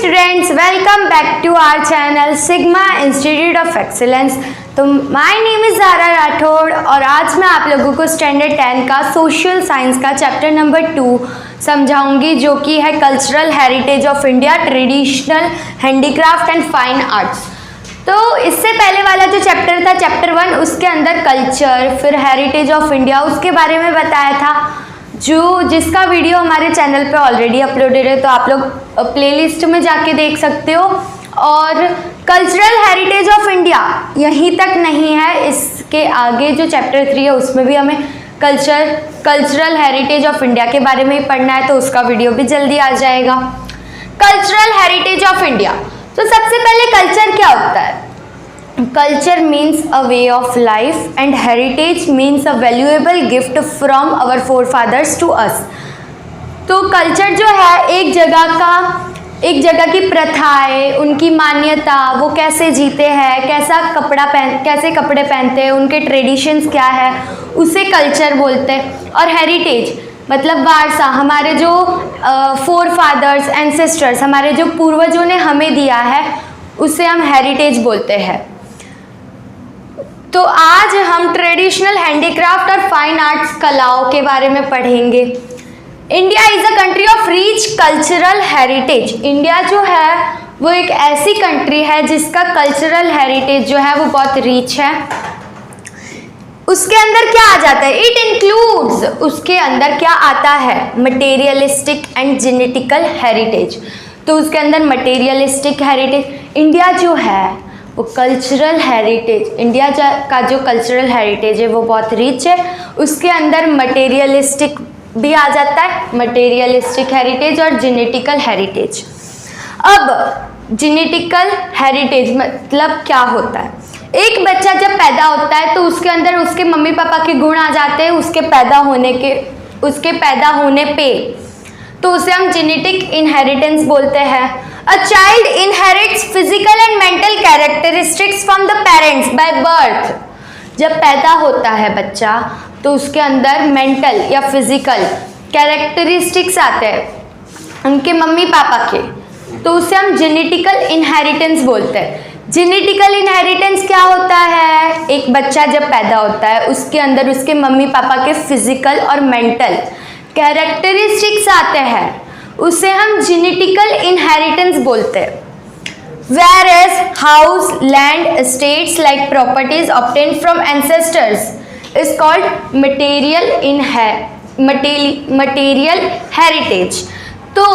students, welcome back to our channel Sigma Institute of Excellence। तो my name is Zara Rathore और आज मैं आप लोगों को स्टैंडर्ड 10 का सोशल साइंस का चैप्टर नंबर 2 समझाऊंगी, जो कि है cultural heritage of India, traditional handicraft and fine arts. तो इससे पहले वाला जो चैप्टर था चैप्टर 1, उसके अंदर कल्चर फिर हेरिटेज ऑफ इंडिया उसके बारे में बताया था, जिसका वीडियो हमारे चैनल पे ऑलरेडी अपलोडेड है, तो आप लोग प्लेलिस्ट में जाके देख सकते हो। और कल्चरल हेरिटेज ऑफ इंडिया यहीं तक नहीं है, इसके आगे जो चैप्टर 3 है उसमें भी हमें कल्चरल हेरिटेज ऑफ इंडिया के बारे में ही पढ़ना है, तो उसका वीडियो भी जल्दी आ जाएगा। कल्चरल हेरिटेज ऑफ इंडिया, तो सबसे पहले कल्चर क्या होता है? Culture means a way of life and heritage means a valuable gift from our forefathers to us. तो कल्चर जो है एक जगह की प्रथाएं, उनकी मान्यता, वो कैसे जीते हैं, कैसे कपड़े पहनते हैं, उनके ट्रेडिशंस क्या है, उसे कल्चर बोलते हैं। और हेरिटेज मतलब वारसा, हमारे जो फोरफादर्स एंसेस्टर्स, हमारे जो पूर्वजों ने हमें दिया है, उसे हम हेरिटेज बोलते हैं। तो आज हम ट्रेडिशनल हैंडीक्राफ्ट और फाइन आर्ट्स कलाओं के बारे में पढ़ेंगे। India is a country of rich cultural heritage. India जो है वो एक ऐसी कंट्री है जिसका कल्चरल हेरिटेज जो है वो बहुत रिच है। उसके अंदर क्या आ जाता है? इट इंक्लूड्स, उसके अंदर क्या आता है? Materialistic and genetical heritage. तो उसके अंदर मटेरियलिस्टिक हेरिटेज, इंडिया जो है वो कल्चरल हेरिटेज, इंडिया का जो कल्चरल हेरिटेज है वो बहुत रिच है। उसके अंदर मटेरियलिस्टिक भी आ जाता है, मटेरियलिस्टिक हेरिटेज और जेनेटिकल हेरिटेज। अब जेनेटिकल हेरिटेज मतलब क्या होता है? एक बच्चा जब पैदा होता है तो उसके अंदर उसके मम्मी पापा के गुण आ जाते हैं उसके पैदा होने पे, तो उसे हम जेनेटिक इनहेरिटेंस बोलते हैं। A child inherits physical and mental characteristics from the parents by birth। जब पैदा होता है बच्चा तो उसके अंदर मेंटल या फिजिकल कैरेक्टरिस्टिक्स आते हैं उनके मम्मी पापा के, तो उसे हम जेनेटिकल इनहेरिटेंस बोलते हैं। जेनेटिकल इनहेरिटेंस क्या होता है? एक बच्चा जब पैदा होता है उसके अंदर उसके मम्मी पापा के फिजिकल और मेंटल कैरेक्टरिस्टिक्स आते हैं, उसे हम जेनेटिकल इनहेरिटेंस बोलते हैं। Whereas house, land, estates like properties obtained from ancestors is called material heritage। तो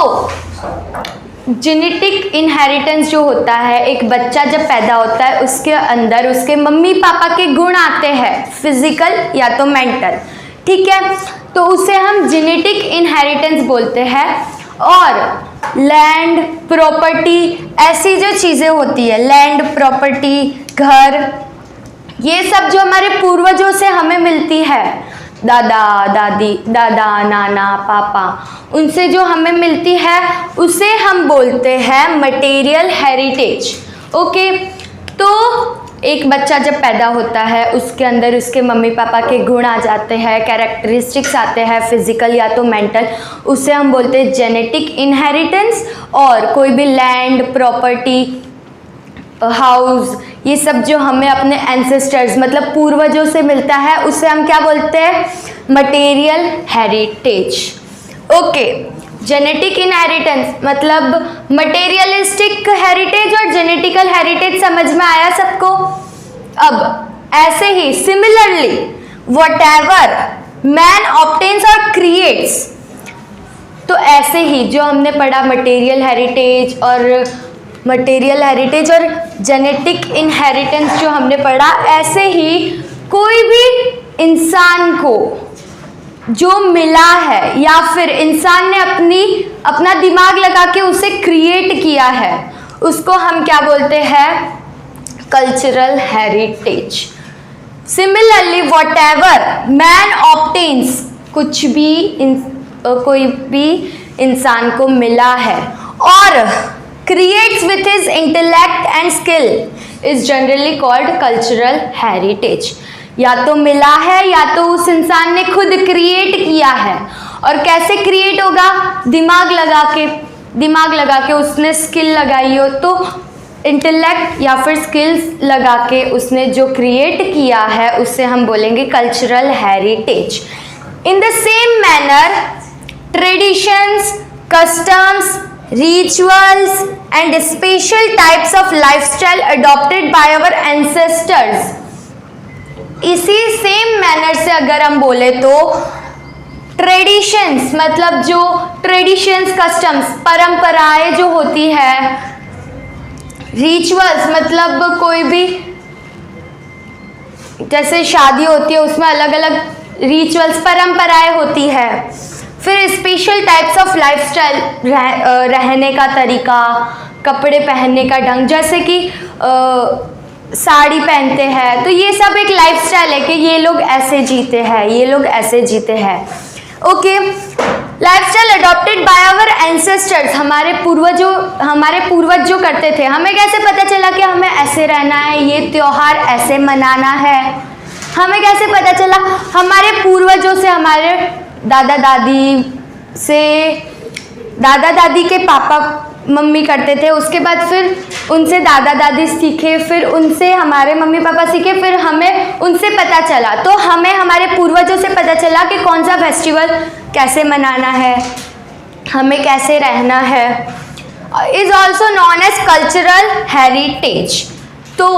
जेनेटिक इनहेरिटेंस जो होता है, एक बच्चा जब पैदा होता है उसके अंदर उसके मम्मी पापा के गुण आते हैं, फिजिकल या तो मेंटल, ठीक है, तो उसे हम जेनेटिक इनहेरिटेंस बोलते हैं। और लैंड, प्रॉपर्टी, ऐसी जो चीज़ें होती है, लैंड, प्रॉपर्टी, घर, ये सब जो हमारे पूर्वजों से हमें मिलती है, दादा दादी, दादा नाना पापा, उनसे जो हमें मिलती है उसे हम बोलते हैं मटेरियल हेरिटेज। ओके, तो एक बच्चा जब पैदा होता है उसके अंदर उसके मम्मी पापा के गुण आ जाते हैं, कैरेक्टरिस्टिक्स आते हैं फिजिकल या तो मेंटल, उसे हम बोलते हैं जेनेटिक इनहेरिटेंस। और कोई भी लैंड, प्रॉपर्टी, हाउस, ये सब जो हमें अपने एंसेस्टर्स मतलब पूर्वजों से मिलता है उसे हम क्या बोलते हैं? Material heritage. Okay, genetic inheritance मतलब मटेरियलिस्टिक हेरिटेज और जेनेटिकल हेरिटेज समझ में आया सबको? अब ऐसे ही सिमिलरली व्हाटएवर मैन ऑब्टेन्स और क्रिएट्स, तो ऐसे ही जो हमने पढ़ा मटेरियल हेरिटेज और जेनेटिक इनहेरिटेंस जो हमने पढ़ा, ऐसे ही कोई भी इंसान को जो मिला है या फिर इंसान ने अपना दिमाग लगा के उसे क्रिएट किया है, उसको हम क्या बोलते हैं? Cultural heritage. Similarly whatever man obtains, कोई भी इंसान को मिला है और creates with his intellect and skill is generally called cultural heritage. या तो मिला है या तो उस इंसान ने खुद क्रिएट किया है। और कैसे क्रिएट होगा? दिमाग लगा के। दिमाग लगा के उसने स्किल लगाई हो, तो इंटेलेक्ट या फिर स्किल्स लगा के उसने जो क्रिएट किया है उसे हम बोलेंगे cultural heritage. In the same manner traditions, customs, rituals and special types of lifestyle adopted by our ancestors, इसी सेम मैनर से अगर हम बोले तो ट्रेडिशंस मतलब जो ट्रेडिशंस, कस्टम्स, परंपराएं जो होती है, रिचुअल्स मतलब कोई भी जैसे शादी होती है उसमें अलग अलग रिचुअल्स, परंपराएं होती है। फिर स्पेशल टाइप्स ऑफ लाइफस्टाइल, रहने का तरीका, कपड़े पहनने का ढंग, जैसे कि साड़ी पहनते हैं तो ये सब एक लाइफस्टाइल है कि ये लोग ऐसे जीते हैं, ये लोग ऐसे जीते हैं। Okay, lifestyle adopted by our ancestors, हमारे पूर्वज जो करते थे। हमें कैसे पता चला कि हमें ऐसे रहना है, ये त्योहार ऐसे मनाना है? हमें कैसे पता चला? हमारे पूर्वजों से, हमारे दादा दादी के पापा मम्मी करते थे, उसके बाद फिर उनसे दादा दादी सीखे, फिर उनसे हमारे मम्मी पापा सीखे, फिर हमें उनसे पता चला। तो हमें हमारे पूर्वजों से पता चला कि कौन सा फेस्टिवल कैसे मनाना है, हमें कैसे रहना है। Is also known as cultural heritage. तो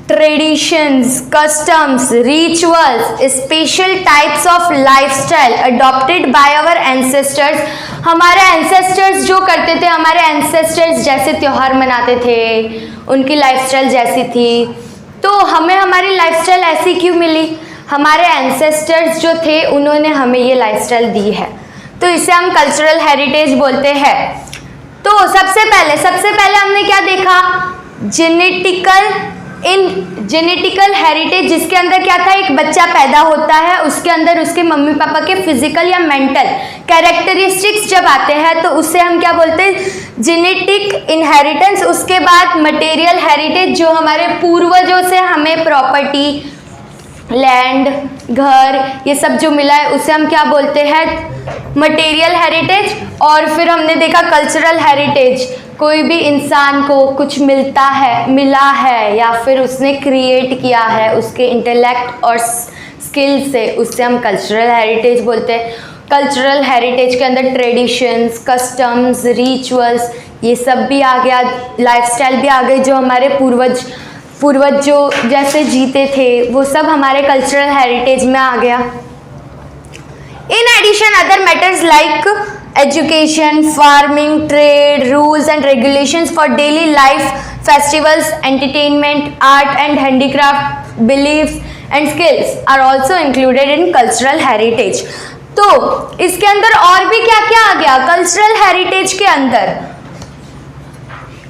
traditions, customs, rituals, special types of lifestyle adopted by our ancestors, हमारे एंसेस्टर्स जो करते थे, हमारे एंसेस्टर्स जैसे त्योहार मनाते थे, उनकी लाइफस्टाइल जैसी थी, तो हमें हमारी लाइफस्टाइल ऐसी क्यों मिली? हमारे एंसेस्टर्स जो थे उन्होंने हमें ये लाइफस्टाइल दी है, तो इसे हम कल्चरल हेरिटेज बोलते हैं। तो सबसे पहले हमने क्या देखा? जेनेटिकल हेरिटेज, जिसके अंदर क्या था? एक बच्चा पैदा होता है, उसके अंदर उसके मम्मी पापा के फिजिकल या मेंटल कैरेक्टरिस्टिक्स जब आते हैं तो उससे हम क्या बोलते हैं? Genetic inheritance. उसके बाद मटेरियल हेरिटेज, जो हमारे पूर्वजों से हमें प्रॉपर्टी, लैंड, घर, ये सब जो मिला है उसे हम क्या बोलते हैं? Material heritage. और फिर हमने देखा कल्चरल हेरिटेज, कोई भी इंसान को कुछ मिला है या फिर उसने क्रिएट किया है उसके इंटेलेक्ट और स्किल से, उससे हम कल्चरल हेरिटेज बोलते हैं। कल्चरल हेरिटेज के अंदर ट्रेडिशंस, कस्टम्स, रिचुअल्स, ये सब भी आ गया, लाइफस्टाइल भी आ गई, जो हमारे पूर्वज जो जैसे जीते थे वो सब हमारे कल्चरल हेरिटेज में आ गया। In addition other matters like education, farming, trade, rules and regulations for daily life, festivals, entertainment, art and handicraft, beliefs and skills are also included in cultural heritage। तो इसके अंदर और भी क्या क्या आ गया कल्चरल हेरिटेज के अंदर?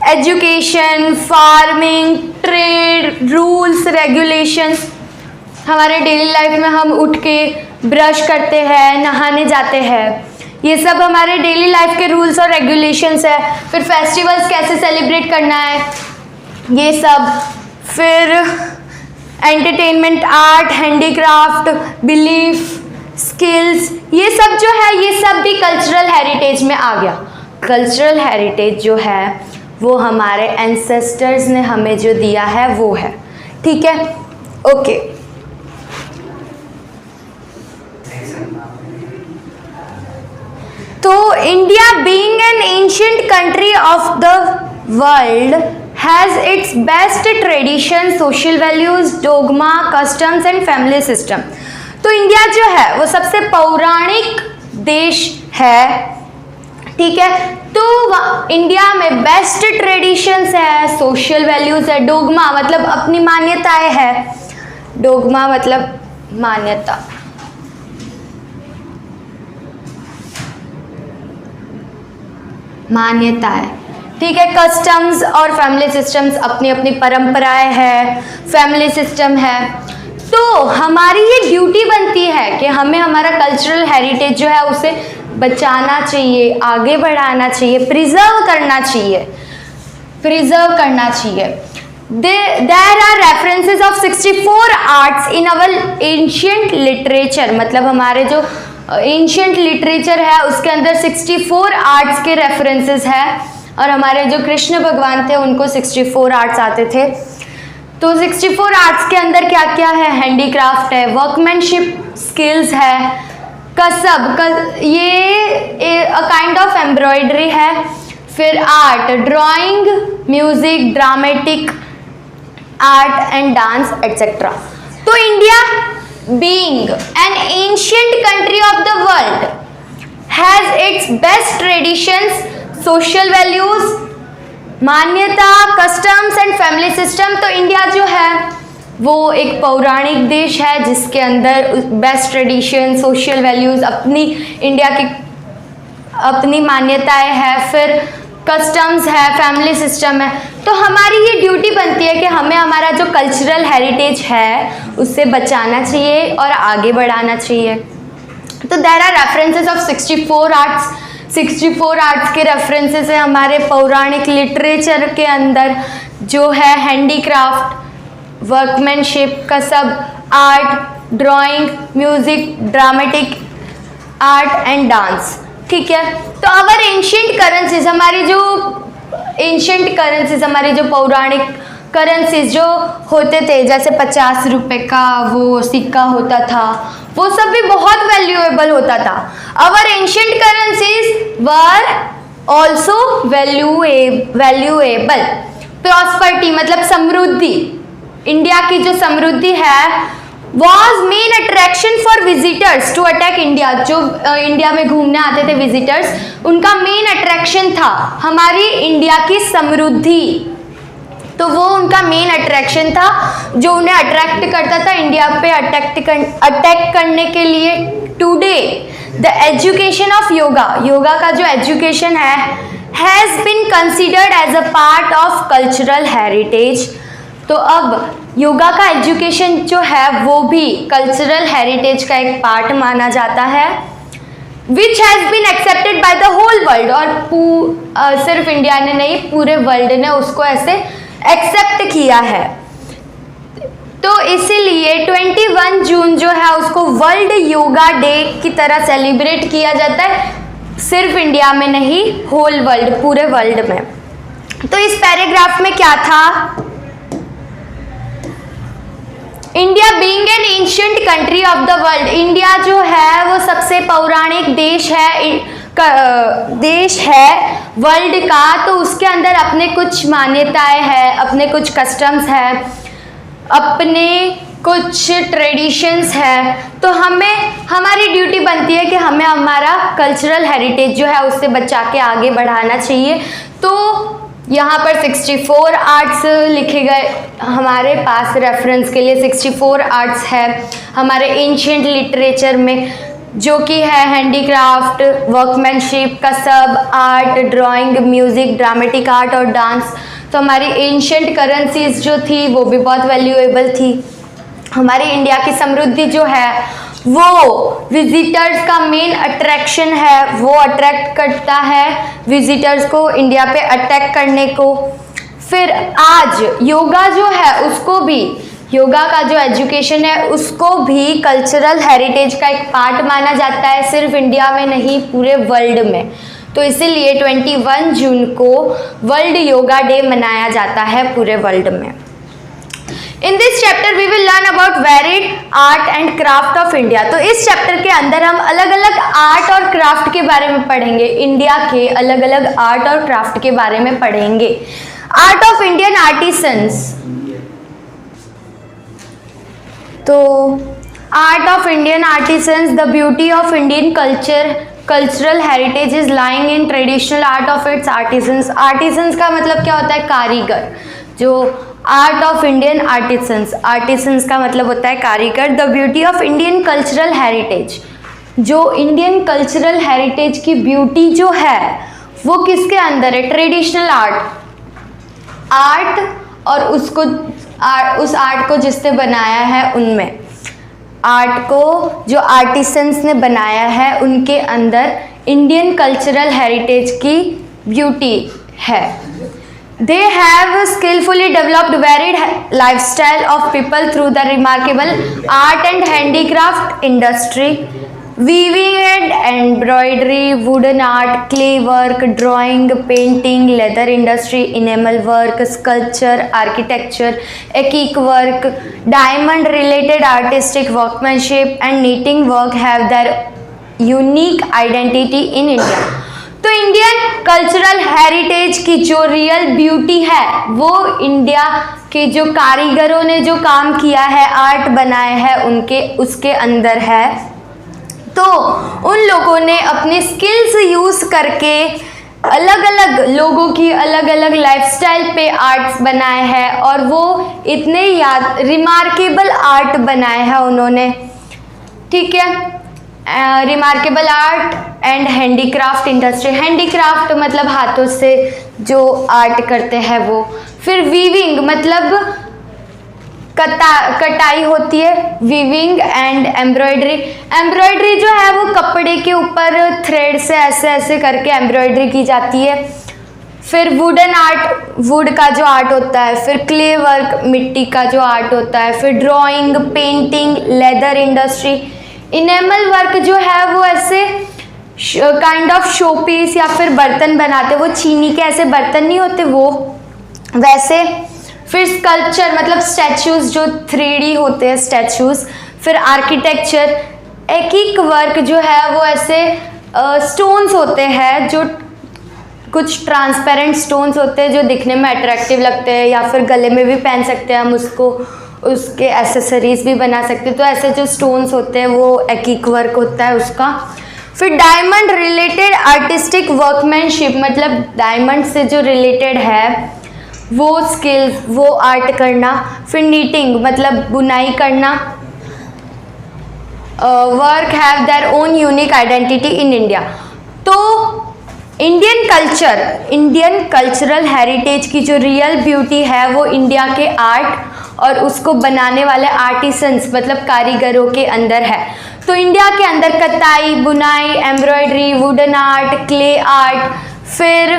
Education, farming, trade, rules, regulations. हमारे डेली लाइफ में हम उठ के ब्रश करते हैं, नहाने जाते हैं, ये सब हमारे डेली लाइफ के रूल्स और रेगुलेशंस है। फिर फेस्टिवल्स कैसे सेलिब्रेट करना है, ये सब। फिर entertainment, art, handicraft, belief, skills, ये सब जो है ये सब भी कल्चरल हेरिटेज में आ गया। कल्चरल हेरिटेज जो है वो हमारे एंसेस्टर्स ने हमें जो दिया है वो है। ठीक है, ओके। तो India being N ancient country of the world has its best tradition, social values, dogma, customs and family system. तो इंडिया जो है वो सबसे पौराणिक देश है, ठीक है। तो इंडिया में बेस्ट ट्रेडिशंस है, सोशल वैल्यूज है, डोगमा मतलब अपनी मान्यताएं है, डोगमा मतलब मान्यता, मान्यताएं, ठीक है। कस्टम्स और फैमिली सिस्टम्स, अपनी अपनी परंपराएं है, फैमिली सिस्टम है। तो हमारी ये ड्यूटी बनती है कि हमें हमारा कल्चरल हेरिटेज जो है उसे बचाना चाहिए, आगे बढ़ाना चाहिए, प्रिजर्व करना चाहिए, प्रिजर्व करना चाहिए। There are references of 64 arts in our ancient literature, मतलब हमारे जो एंशियंट लिटरेचर है उसके अंदर 64 आर्ट्स के रेफरेंसेस है, और हमारे जो कृष्ण भगवान थे उनको 64 आर्ट्स आते थे। तो 64 आर्ट्स के अंदर क्या क्या है? हैंडीक्राफ्ट है, वर्कमैनशिप स्किल्स है, कसब ये अ काइंड ऑफ एम्ब्रॉयडरी है, फिर art, drawing, music, dramatic art and dance etcetera. तो India being an ancient country of the world has its best traditions, social values, मान्यता, कस्टम्स एंड फैमिली सिस्टम। तो India जो है वो एक पौराणिक देश है जिसके अंदर बेस्ट ट्रेडिशन, सोशल वैल्यूज, अपनी इंडिया की अपनी मान्यताएं हैं, फिर कस्टम्स है, फैमिली सिस्टम है। तो हमारी ये ड्यूटी बनती है कि हमें हमारा जो कल्चरल हेरिटेज है उससे बचाना चाहिए और आगे बढ़ाना चाहिए। तो there are references of 64 arts, 64 arts के रेफरेंसेस है हमारे पौराणिक लिटरेचर के अंदर, जो है हैंडीक्राफ्ट, वर्कमैनशिप, कसब, art, drawing, music, dramatic art and dance. ठीक है, तो अवर एंशियंट करेंसीज, हमारी जो एंशियंट करेंसीज, हमारी जो पौराणिक करेंसीज जो होते थे, जैसे 50 रुपए का वो सिक्का होता था, वो सब भी बहुत वैल्यूएबल होता था। Our ancient currencies were also valuable. Prosperity मतलब समृद्धि, इंडिया की जो समृद्धि है was main attraction for visitors to attack India. जो इंडिया में घूमने आते थे विजिटर्स, उनका मेन अट्रैक्शन था हमारी इंडिया की समृद्धि। तो वो उनका मेन अट्रैक्शन था जो उन्हें अट्रैक्ट करता था इंडिया पे अटैक करने के लिए। Today the education of yoga, yoga का जो एजुकेशन है has been considered as a part of cultural heritage. तो अब योगा का एजुकेशन जो है वो भी कल्चरल हेरिटेज का एक पार्ट माना जाता है, which has been accepted by the whole world. और सिर्फ इंडिया ने नहीं, पूरे वर्ल्ड ने उसको ऐसे एक्सेप्ट किया है। तो इसीलिए 21 जून जो है उसको वर्ल्ड योगा डे की तरह सेलिब्रेट किया जाता है, सिर्फ इंडिया में नहीं, होल वर्ल्ड, पूरे वर्ल्ड में। तो इस पैराग्राफ में क्या था? India being an ancient country of the world, India जो है वो सबसे पौराणिक देश है वर्ल्ड का। तो उसके अंदर अपने कुछ मान्यताएं हैं, अपने कुछ कस्टम्स हैं, अपने कुछ ट्रेडिशंस है। तो हमें हमारी ड्यूटी बनती है कि हमें हमारा कल्चरल हेरिटेज जो है उससे बचा के आगे बढ़ाना चाहिए। तो यहाँ पर 64 आर्ट्स लिखे गए हमारे पास रेफरेंस के लिए, 64 आर्ट्स है हमारे एंशियंट लिटरेचर में, जो कि है हैंडीक्राफ्ट, वर्कमैनशिप, कसब, art, drawing, music, dramatic art और डांस। तो हमारी एंशियंट करेंसीज जो थी वो भी बहुत वैल्यूएबल थी। हमारी इंडिया की समृद्धि जो है वो विजिटर्स का मेन अट्रैक्शन है, वो अट्रैक्ट करता है विजिटर्स को इंडिया पे अटैक करने को। फिर आज योगा जो है उसको भी, योगा का जो एजुकेशन है उसको भी कल्चरल हेरिटेज का एक पार्ट माना जाता है, सिर्फ इंडिया में नहीं, पूरे वर्ल्ड में। तो इसीलिए 21 जून को वर्ल्ड योगा डे मनाया जाता है पूरे वर्ल्ड में। In this chapter we will learn about varied art and craft of India. तो इस चैप्टर के अंदर हम अलग अलग आर्ट और क्राफ्ट के बारे में पढ़ेंगे, इंडिया के अलग अलग आर्ट और क्राफ्ट के बारे में पढ़ेंगे। आर्ट ऑफ इंडियन आर्टिसंस, तो art of Indian artisans, the beauty of Indian cultural heritage is lying in traditional art of its artisans. Artisans का मतलब क्या होता है? कारीगर। जो art of Indian artisans, artisans का मतलब होता है कारीगर। The beauty of Indian cultural heritage, जो इंडियन कल्चरल हेरिटेज की ब्यूटी जो है वो किसके अंदर है? ट्रेडिशनल आर्ट और उसको उस आर्ट को जिसने बनाया है उनमें, आर्ट को जो आर्टिसंस ने बनाया है उनके अंदर इंडियन कल्चरल हेरिटेज की ब्यूटी है। They have skillfully developed varied lifestyle of people through the remarkable art and handicraft industry, weaving and embroidery, wooden art, clay work, drawing, painting, leather industry, enamel work, sculpture, architecture, acrylic work, diamond related artistic workmanship and knitting work have there unique identity in India. तो Indian cultural heritage की जो real beauty है वो India के जो कारीगरों ने जो काम किया है, आर्ट बनाए हैं उनके उसके अंदर है। तो उन लोगों ने अपने स्किल्स यूज़ करके अलग अलग लोगों की अलग अलग लाइफस्टाइल पे आर्ट्स बनाए हैं और वो इतने रिमार्केबल आर्ट बनाए हैं उन्होंने, ठीक है। Remarkable art and handicraft industry, handicraft मतलब हाथों से जो आर्ट करते हैं वो। फिर वीविंग मतलब कटाई होती है, वीविंग एंड एम्ब्रॉयडरी, एम्ब्रॉयडरी जो है वो कपड़े के ऊपर थ्रेड से ऐसे ऐसे करके एम्ब्रॉयडरी की जाती है। फिर वुडन आर्ट, वुड का जो आर्ट होता है। फिर क्ले वर्क, मिट्टी का जो आर्ट होता है। फिर drawing, painting, leather industry, enamel work जो है वो ऐसे काइंड ऑफ शो पीस या फिर बर्तन बनाते, वो चीनी के ऐसे बर्तन नहीं होते वो वैसे। फिर स्कल्पचर मतलब स्टैचूज जो 3D होते हैं स्टैचूज। फिर आर्किटेक्चर, एक्रिलिक वर्क जो है वो ऐसे स्टोन्स होते हैं, जो कुछ ट्रांसपेरेंट स्टोन्स होते हैं जो दिखने में अट्रैक्टिव लगते हैं, या फिर गले में भी पहन सकते हैं हम उसको, उसके एसेसरीज भी बना सकते हैं। तो ऐसे जो स्टोन्स होते हैं वो एक्रिलिक वर्क होता है उसका। फिर डायमंड रिलेटेड आर्टिस्टिक वर्कमैनशिप मतलब डायमंड से जो रिलेटेड है वो स्किल्स, वो आर्ट करना। फिर नीटिंग मतलब बुनाई करना। Work have their own unique identity in India. तो Indian culture, Indian cultural heritage की जो रियल ब्यूटी है वो इंडिया के आर्ट और उसको बनाने वाले आर्टिसंस मतलब कारीगरों के अंदर है। तो इंडिया के अंदर कताई, बुनाई, embroidery, wooden art, clay art, फिर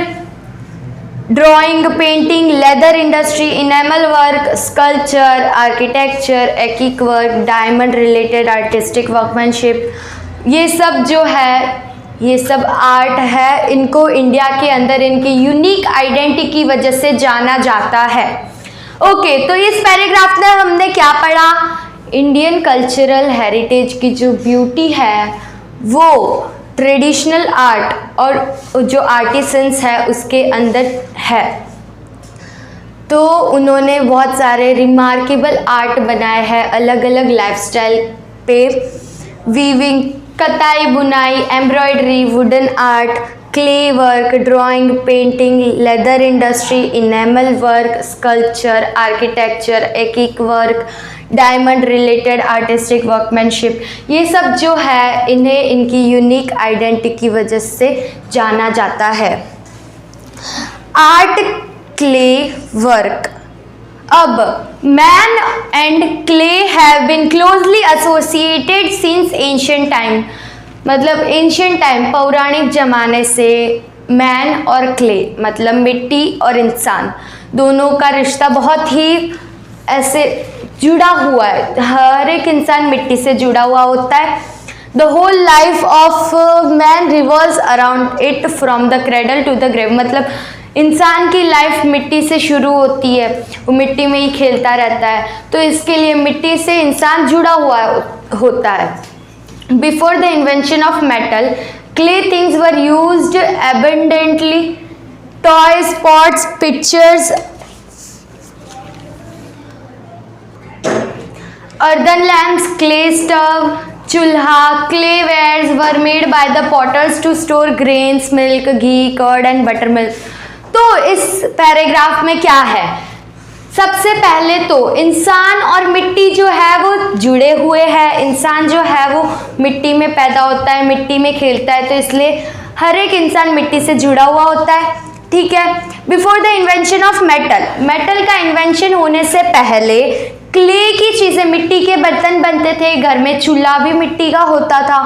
drawing, painting, leather industry, enamel work, sculpture, architecture, acrylic work, diamond related artistic workmanship, ये सब जो है ये सब आर्ट है। इनको इंडिया के अंदर इनकी यूनिक आइडेंटिटी की वजह से जाना जाता है। ओके, तो इस पैराग्राफ में हमने क्या पढ़ा? इंडियन कल्चरल हेरिटेज की जो ब्यूटी है वो ट्रेडिशनल आर्ट और जो आर्टिसंस है उसके अंदर है। तो उन्होंने बहुत सारे रिमार्केबल आर्ट बनाए हैं अलग अलग लाइफस्टाइल पे। वीविंग, कताई, बुनाई, embroidery, wooden art, clay work, drawing, painting, leather industry, enamel work, sculpture, architecture, acrylic work, diamond related artistic workmanship, ये सब जो है इन्हें इनकी यूनिक आइडेंटिटी की वजह से जाना जाता है। Art, clay work. अब man and clay have been closely associated since ancient time, मतलब एंशिएंट टाइम पौराणिक जमाने से मैन और क्ले मतलब मिट्टी और इंसान दोनों का रिश्ता बहुत ही ऐसे जुड़ा हुआ है। हर एक इंसान मिट्टी से जुड़ा हुआ होता है। The whole life of man revolves around it from the cradle to the grave, मतलब इंसान की लाइफ मिट्टी से शुरू होती है, वो मिट्टी में ही खेलता रहता है। तो इसके लिए मिट्टी से इंसान जुड़ा हुआ होता है। Before the invention of metal, clay things were used abundantly, toys, pots, pictures, earthen lamps, clay stove, chulha, clay wares were made by the potters to store grains, milk, ghee, curd and buttermilk। तो इस paragraph में क्या है? सबसे पहले तो इंसान और मिट्टी जो है वो जुड़े हुए हैं। इंसान जो है वो मिट्टी में पैदा होता है, मिट्टी में खेलता है, तो इसलिए हर एक इंसान मिट्टी से जुड़ा हुआ होता है, ठीक है। Before the invention of metal, metal का इन्वेंशन होने से पहले क्ले की चीज़ें, मिट्टी के बर्तन बनते थे, घर में चूल्हा भी मिट्टी का होता था।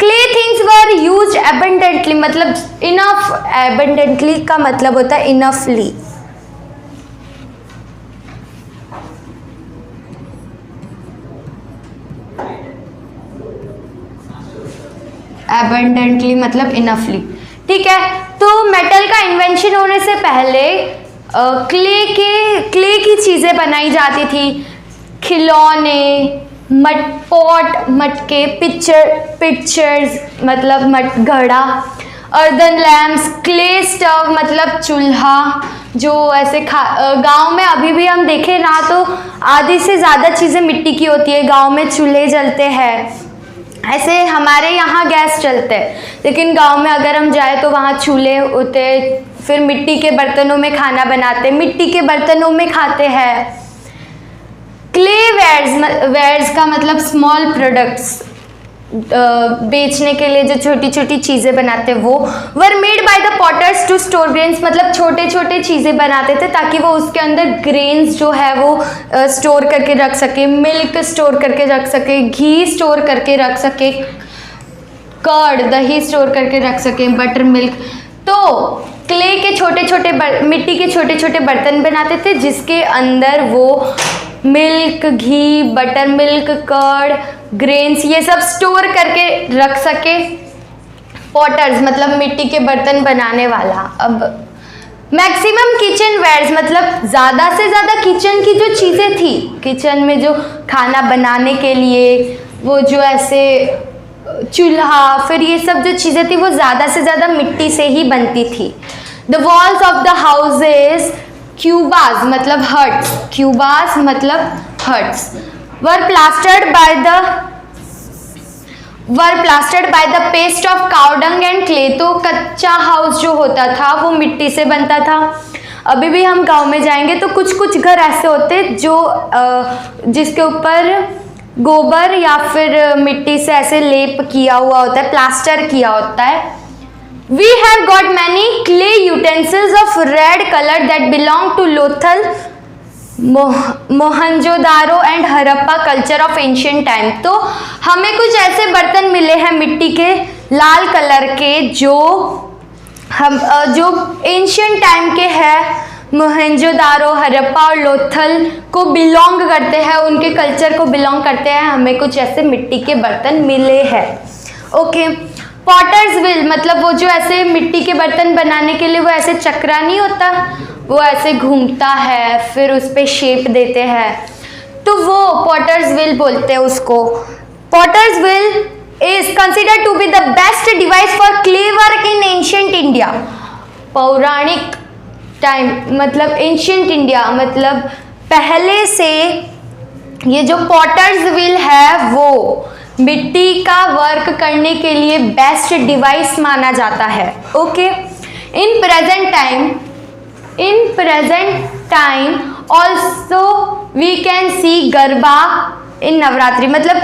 Clay things were used abundantly, मतलब इनफ, एबंडेंटली का मतलब होता है इनफली। एबंडेंटली मतलब इनफली, ठीक है। तो मेटल का इन्वेंशन होने से पहले क्ले की चीज़ें बनाई जाती थी, खिलौने, मटपॉट मटके, पिक्चर्स मतलब घड़ा, अर्दन लैम्प्स, क्ले स्टव मतलब चूल्हा, जो ऐसे गांव में अभी भी हम देखें ना तो आधी से ज़्यादा चीज़ें मिट्टी की होती है, गांव में चूल्हे जलते हैं। ऐसे हमारे यहाँ गैस चलते हैं, लेकिन गांव में अगर हम जाए तो वहाँ चूल्हे होते, फिर मिट्टी के बर्तनों में खाना बनाते, मिट्टी के बर्तनों में खाते हैं। क्ले वेयर्स का मतलब स्मॉल प्रोडक्ट्स, बेचने के लिए जो छोटी छोटी चीज़ें बनाते हैं, वो were made by the potters to store grains, मतलब छोटे छोटे चीज़ें बनाते थे ताकि वो उसके अंदर ग्रेन्स जो है वो स्टोर करके रख सके, मिल्क स्टोर करके रख सके, घी स्टोर करके रख सके, कर्ड दही स्टोर करके रख सके, बटर मिल्क। तो क्ले के छोटे छोटे मिट्टी के छोटे छोटे बर्तन बनाते थे जिसके अंदर वो मिल्क, घी, बटर मिल्क, कर्ड, ग्रेन्स ये सब स्टोर करके रख सके। पॉटर्स मतलब मिट्टी के बर्तन बनाने वाला। अब मैक्सिमम किचन वेयर्स मतलब ज़्यादा से ज़्यादा किचन की जो चीज़ें थी, किचन में जो खाना बनाने के लिए वो जो ऐसे चूल्हा, फिर ये सब जो चीज़ें थी वो ज़्यादा से ज़्यादा मिट्टी से ही बनती थी। The walls of the houses, क्यूबास मतलब हट्स, क्यूबास मतलब huts, were plastered by the paste of cow dung and clay. तो कच्चा हाउस जो होता था वो मिट्टी से बनता था। अभी भी हम गांव में जाएंगे तो कुछ कुछ घर ऐसे होते जो जिसके ऊपर गोबर या फिर मिट्टी से ऐसे लेप किया हुआ होता है, प्लास्टर किया होता है। We have got many clay utensils of red color that belong to Lothal, Mohenjodaro and Harappa culture of ancient time. तो हमें कुछ ऐसे बर्तन मिले हैं मिट्टी के लाल कलर के जो एंशियंट टाइम के हैं, मोहनजोदारो, हड़प्पा और लोथल को बिलोंग करते हैं, उनके कल्चर को बिलोंग करते हैं। हमें कुछ ऐसे मिट्टी के बर्तन मिले हैं। ओके, पॉटर्स व्हील मतलब वो जो ऐसे मिट्टी के बर्तन बनाने के लिए वो ऐसे चक्रा नहीं होता, वो ऐसे घूमता है, फिर उस पर शेप देते हैं, तो वो पॉटर्स व्हील बोलते हैं उसको। Potter's wheel is considered to be the best device for clay work in ancient India. पौराणिक टाइम मतलब एंशियंट इंडिया मतलब पहले से ये जो पॉटर्स व्हील है वो मिट्टी का वर्क करने के लिए बेस्ट डिवाइस माना जाता है। Okay, in present time also we can see Garba in Navratri, मतलब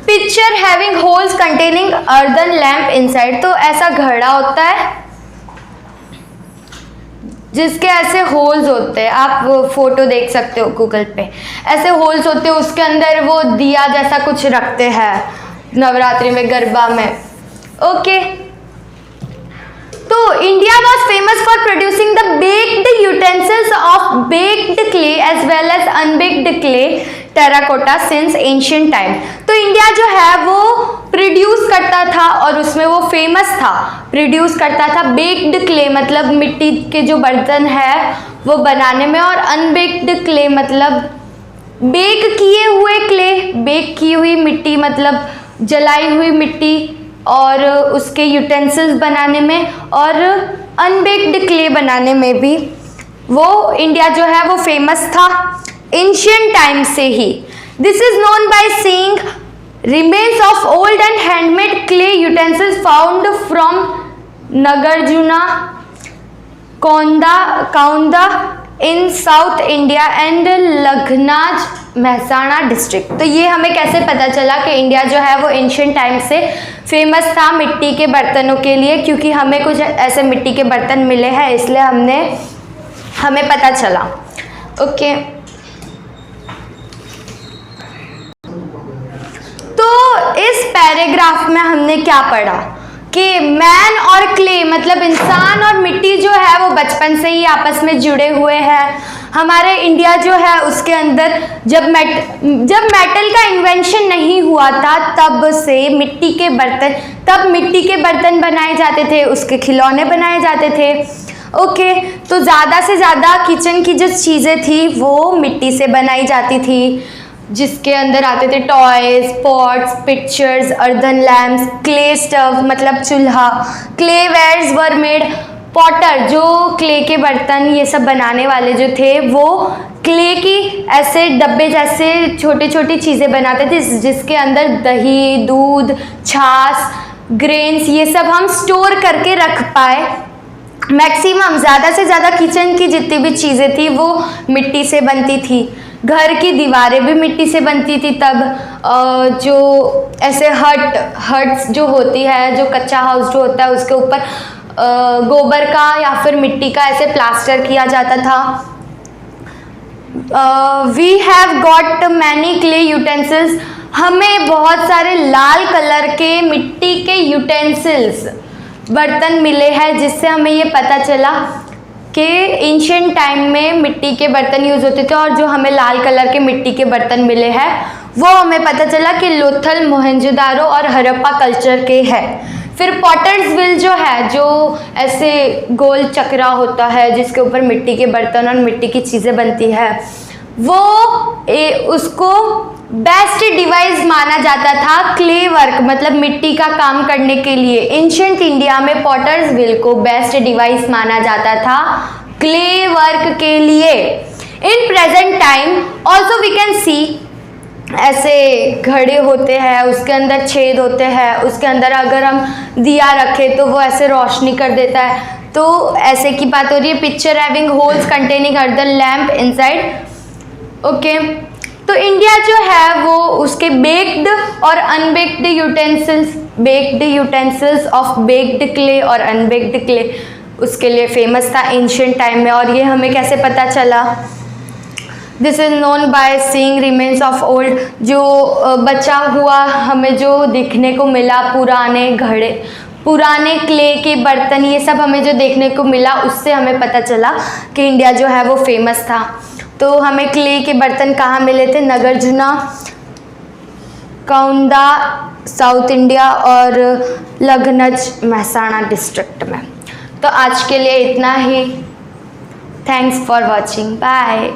picture having holes containing earthen lamp inside. तो ऐसा घड़ा होता है जिसके ऐसे होल्स होते हैं, आप वो फोटो देख सकते हो गूगल पे, ऐसे होल्स होते हैं, उसके अंदर वो दिया जैसा कुछ रखते हैं नवरात्रि में, गरबा में। ओके, तो India was famous for producing the baked utensils of baked clay as well as unbaked clay terracotta since ancient time. तो इंडिया जो है वो प्रोड्यूस करता था और उसमें वो फेमस था, प्रोड्यूस करता था बेक्ड क्ले मतलब मिट्टी के जो बर्तन है वो बनाने में, और अनबेक्ड क्ले मतलब बेक किए हुए क्ले, बेक की हुई मिट्टी मतलब जलाई हुई मिट्टी, और उसके यूटेंसिल्स बनाने में और अनबेक्ड क्ले बनाने में भी वो इंडिया जो है वो फेमस था एंशियंट टाइम से ही। This is known by seeing remains of old and handmade clay utensils found from Nagarjuna, Kaunda in South India and Laghnaj, Mehsana district. तो ये हमें कैसे पता चला कि इंडिया जो है वो एंशियंट टाइम से फेमस था मिट्टी के बर्तनों के लिए, क्योंकि हमें कुछ ऐसे मिट्टी के बर्तन मिले हैं, इसलिए हमें पता चला। ओके, तो इस पैराग्राफ में हमने क्या पढ़ा कि मैन और क्ले मतलब इंसान और मिट्टी जो है वो बचपन से ही आपस में जुड़े हुए हैं। हमारे इंडिया जो है उसके अंदर जब मेटल का इन्वेंशन नहीं हुआ था तब से मिट्टी के बर्तन बनाए जाते थे, उसके खिलौने बनाए जाते थे। ओके, तो ज़्यादा से ज़्यादा किचन की जो चीज़ें थी वो मिट्टी से बनाई जाती थी, जिसके अंदर आते थे toys, pots, pictures, earthen lamps, clay stove मतलब चूल्हा, clay wares were made, potter जो क्ले के बर्तन ये सब बनाने वाले जो थे वो क्ले की ऐसे डब्बे जैसे छोटी छोटी चीज़ें बनाते थे, जिसके अंदर दही, दूध, छाछ, ग्रेन्स ये सब हम स्टोर करके रख पाए। मैक्सिमम ज़्यादा से ज़्यादा किचन की जितनी भी चीज़ें थी वो मिट्टी से बनती थी। घर की दीवारें भी मिट्टी से बनती थी तब। जो ऐसे हट्स जो होती है, जो कच्चा हाउस जो होता है उसके ऊपर गोबर का या फिर मिट्टी का ऐसे प्लास्टर किया जाता था। We have got many clay utensils, हमें बहुत सारे लाल कलर के मिट्टी के यूटेंसिल्स बर्तन मिले हैं, जिससे हमें ये पता चला कि एंशिएंट टाइम में मिट्टी के बर्तन यूज़ होते थे। और जो हमें लाल कलर के मिट्टी के बर्तन मिले हैं वो हमें पता चला कि लोथल, मोहनजोदारो और हड़प्पा कल्चर के हैं। फिर पॉटर्स व्हील जो है, जो ऐसे गोल चक्रा होता है जिसके ऊपर मिट्टी के बर्तन और मिट्टी की चीज़ें बनती है, वो उसको बेस्ट डिवाइस माना जाता था क्ले वर्क मतलब मिट्टी का काम करने के लिए। एंशिएंट इंडिया में पॉटर्स व्हील को बेस्ट डिवाइस माना जाता था क्ले वर्क के लिए। In present time also we can see ऐसे घड़े होते हैं, उसके अंदर छेद होते हैं, उसके अंदर अगर हम दिया रखें तो वो ऐसे रोशनी कर देता है। तो ऐसे की बात हो रही है, picture having holes containing earthen lamp inside. Okay, तो इंडिया जो है वो उसके बेक्ड और अनबेक्ड यूटेंसिल्स ऑफ बेक्ड क्ले और अनबेक्ड क्ले उसके लिए फेमस था एंशिएंट टाइम में। और ये हमें कैसे पता चला? This is known by seeing remains of old, जो बचा हुआ हमें जो देखने को मिला पुराने घड़े, पुराने क्ले के बर्तन, ये सब हमें जो देखने को मिला उससे हमें पता चला कि इंडिया जो है वो फेमस था। तो हमें क्ले के बर्तन कहाँ मिले थे? नागार्जुन, कौंदा साउथ इंडिया और लखनऊ मेहसाणा डिस्ट्रिक्ट में। तो आज के लिए इतना ही। Thanks for watching, bye.